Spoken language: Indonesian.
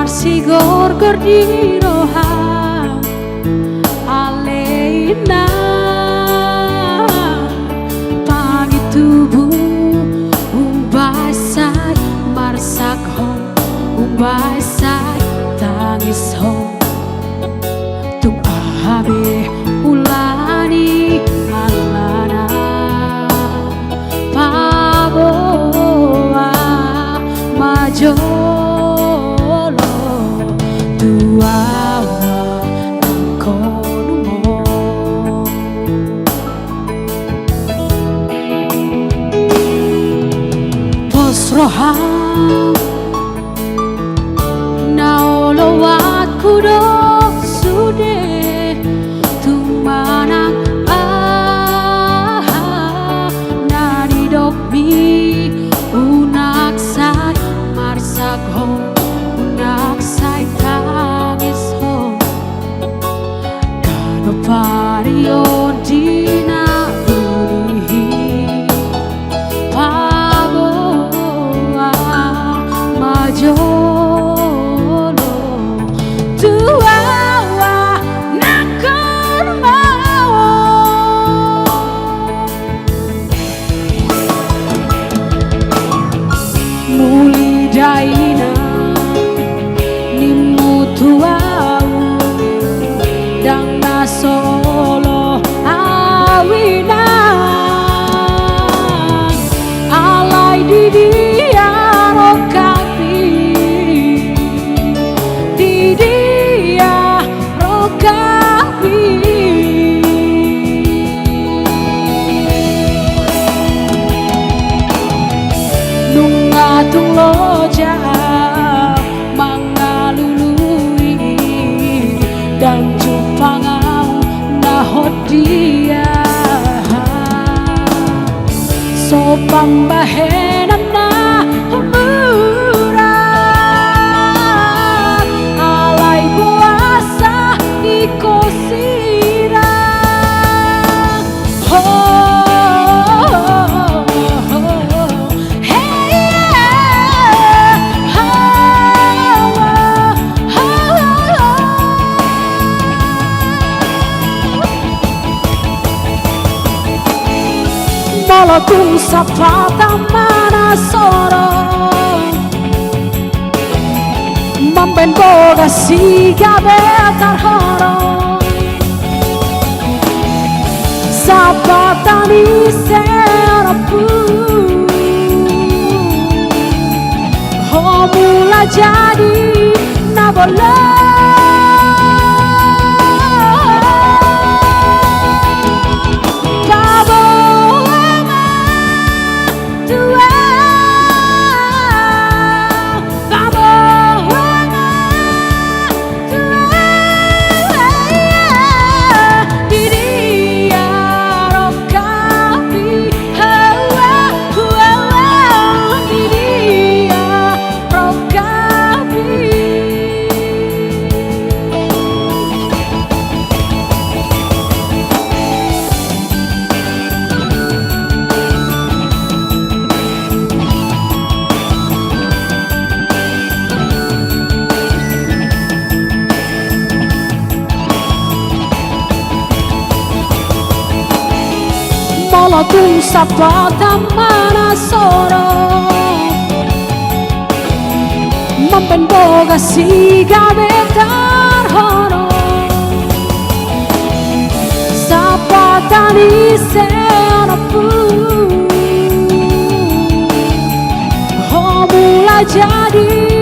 Marsigor di roham aleina pagi tubuh umbai sai marsak hong umbai sai tangis hong tung abe ulani alana paboa majo roham naolowat kudok sude tumanang nadi dokmi unak sai marsak hong unak sai tangis hong kano pario dina jolo tuawa nakon mau muli daina nimu tuau dang nasolo awina alai didi tung loja mangalului dan jupangau nahot dia so pambahenan na umuran alai buasa ikosira Molo tung sapata mana soro mamben boga siga betar horo sapata ni serapu homula jadi nabola Molo tung sapata mana soro mamben boga siga betar horo sapata ni serapu homula jadi